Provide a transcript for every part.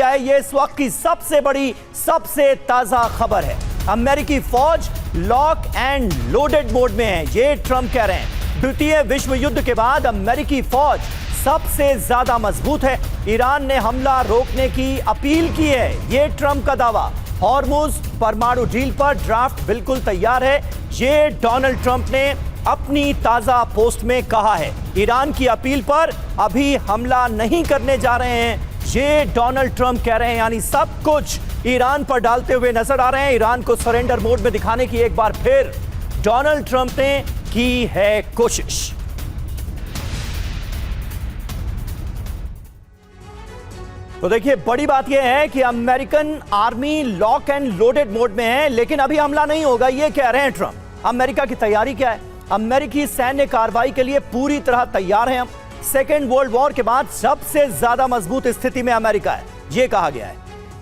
है, ये इस वक्त की सबसे बड़ी, सबसे ताजा खबर है। अमेरिकी फौज लॉक एंड लोडेड मोड में है, ये ट्रंप कह रहे हैं। द्वितीय विश्व युद्ध के बाद अमेरिकी फौज सबसे ज्यादा मजबूत है। ईरान ने हमला रोकने की अपील की है, ये ट्रंप का दावा। हॉर्मुज परमाणु डील पर ड्राफ्ट बिल्कुल तैयार है, ये डोनाल्ड ट्रंप ने अपनी ताजा पोस्ट में कहा है। ईरान की अपील पर अभी हमला नहीं करने जा रहे हैं, ये डोनाल्ड ट्रंप कह रहे हैं। यानी सब कुछ ईरान पर डालते हुए नजर आ रहे हैं। ईरान को सरेंडर मोड में दिखाने की एक बार फिर डोनाल्ड ट्रंप ने की है कोशिश। तो देखिए, बड़ी बात यह है कि American army lock and loaded mode में है, लेकिन अभी हमला नहीं होगा, ये कह रहे हैं ट्रंप। अमेरिका की तैयारी क्या है? अमेरिकी सैन्य कार्रवाई के लिए पूरी तरह तैयार हैं हम। सेकेंड वर्ल्ड वॉर के बाद सबसे ज्यादा मजबूत स्थिति में अमेरिका है, यह कहा गया है।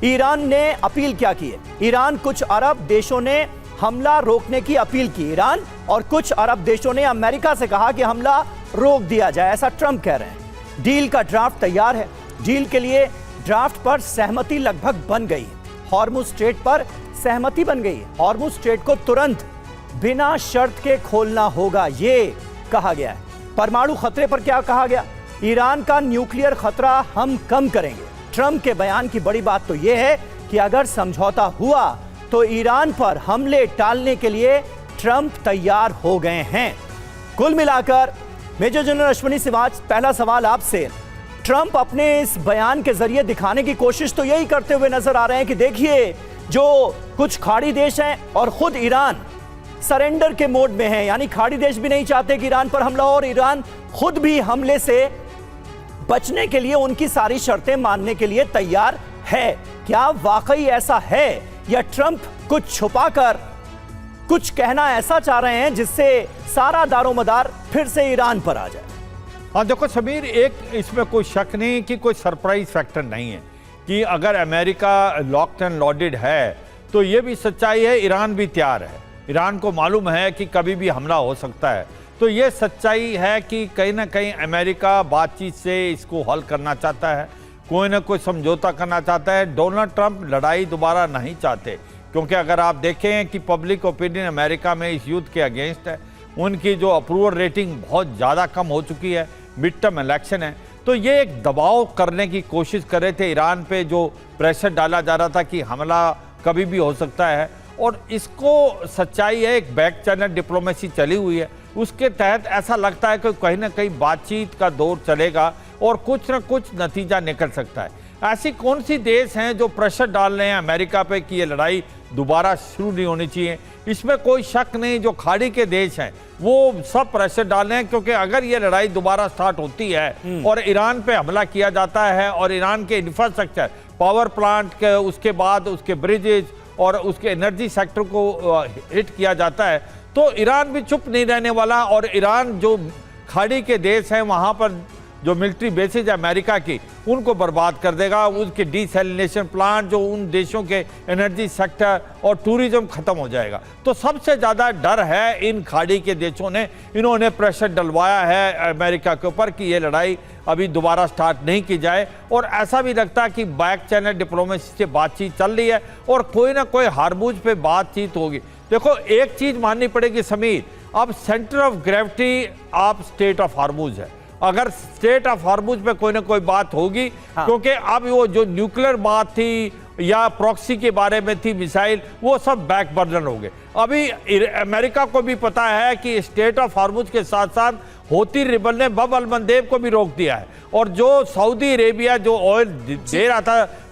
ईरान ने अपील क्या की है? ईरान कुछ अरब देशों ने हमला रोकने की अपील की। ईरान और कुछ अरब देशों ने अमेरिका से कहा कि हमला रोक दिया जाए, ऐसा ट्रंप कह रहे हैं। डील का ड्राफ्ट तैयार है। डील के लिए ड्राफ्ट पर सहमति लगभग बन गई है। हॉर्मुज स्ट्रेट पर सहमति बन गई है। हॉर्मुज स्ट्रेट को तुरंत बिना शर्त के खोलना होगा, ये कहा गया है। परमाणु खतरे पर क्या कहा गया? ईरान का न्यूक्लियर खतरा हम कम करेंगे। ट्रंप के बयान की बड़ी बात तो यह है कि अगर समझौता हुआ तो ईरान पर हमले टालने के लिए ट्रंप तैयार हो गए हैं। कुल मिलाकर मेजर जनरल अश्विनी सिवाच, पहला सवाल आपसे। ट्रंप अपने इस बयान के जरिए दिखाने की कोशिश तो यही करते हुए नजर आ रहे हैं कि देखिए, जो कुछ खाड़ी देश हैं और खुद ईरान सरेंडर के मोड में है, यानी खाड़ी देश भी नहीं चाहते कि ईरान पर हमला हो, और ईरान खुद भी हमले से बचने के लिए उनकी सारी शर्तें मानने के लिए तैयार है। क्या वाकई ऐसा है, या ट्रंप कुछ छुपाकर कुछ कहना ऐसा चाह रहे हैं जिससे सारा दारोमदार फिर से ईरान पर आ जाए? हाँ देखो समीर, एक इसमें कोई शक नहीं कि कोई सरप्राइज फैक्टर नहीं है कि अगर अमेरिका लॉक्ड एंड लॉडेड है तो ये भी सच्चाई है, ईरान भी तैयार है। ईरान को मालूम है कि कभी भी हमला हो सकता है। तो ये सच्चाई है कि कहीं ना कहीं अमेरिका बातचीत से इसको हल करना चाहता है, कोई ना कोई समझौता करना चाहता है। डोनाल्ड ट्रंप लड़ाई दोबारा नहीं चाहते, क्योंकि अगर आप देखें कि पब्लिक ओपिनियन अमेरिका में इस युद्ध के अगेंस्ट है। उनकी जो अप्रूवल रेटिंग बहुत ज़्यादा कम हो चुकी है, मिड टर्म इलेक्शन है, तो ये एक दबाव करने की कोशिश कर रहे थे ईरान पे, जो प्रेशर डाला जा रहा था कि हमला कभी भी हो सकता है। और इसको सच्चाई है, एक बैक चैनल डिप्लोमेसी चली हुई है, उसके तहत ऐसा लगता है कि कहीं ना कहीं बातचीत का दौर चलेगा और कुछ ना कुछ नतीजा निकल सकता है। ऐसी कौन सी देश हैं जो प्रेशर डाल रहे हैं अमेरिका पे कि ये लड़ाई दोबारा शुरू नहीं होनी चाहिए? इसमें कोई शक नहीं, जो खाड़ी के देश हैं वो सब प्रेशर डाल रहे हैं, क्योंकि अगर ये लड़ाई दोबारा स्टार्ट होती है और ईरान पे हमला किया जाता है और ईरान के इंफ्रास्ट्रक्चर, पावर प्लांट के, उसके बाद उसके ब्रिजेज और उसके एनर्जी सेक्टर को हिट किया जाता है, तो ईरान भी चुप नहीं रहने वाला। और ईरान जो खाड़ी के देश हैं वहाँ पर जो मिलिट्री बेसिस है अमेरिका की, उनको बर्बाद कर देगा। उसके डिसैलिनेशन प्लांट, जो उन देशों के एनर्जी सेक्टर और टूरिज्म खत्म हो जाएगा। तो सबसे ज़्यादा डर है इन खाड़ी के देशों ने, इन्होंने प्रेशर डलवाया है अमेरिका के ऊपर कि ये लड़ाई अभी दोबारा स्टार्ट नहीं की जाए। और ऐसा भी लगता है कि बैक चैनल डिप्लोमेसी से बातचीत चल रही है और कोई ना कोई हार्मुज पे बातचीत होगी। देखो, एक चीज़ माननी पड़ेगी समीर, अब सेंटर ऑफ ग्रेविटी आप स्टेट ऑफ हार्मुज है। अगर स्टेट ऑफ हार्मुज पे कोई ना कोई बात होगी, क्योंकि अब वो जो न्यूक्लियर बात थी या प्रॉक्सी के बारे में थी, मिसाइल, वो सब बैक बर्नर हो गए। अभी अमेरिका को भी पता है कि स्टेट ऑफ हार्मुज के साथ साथ होती रिबन ने बब अल मंदेब को भी रोक दिया है। और जो सऊदी अरेबिया जो ऑयल दे रहा था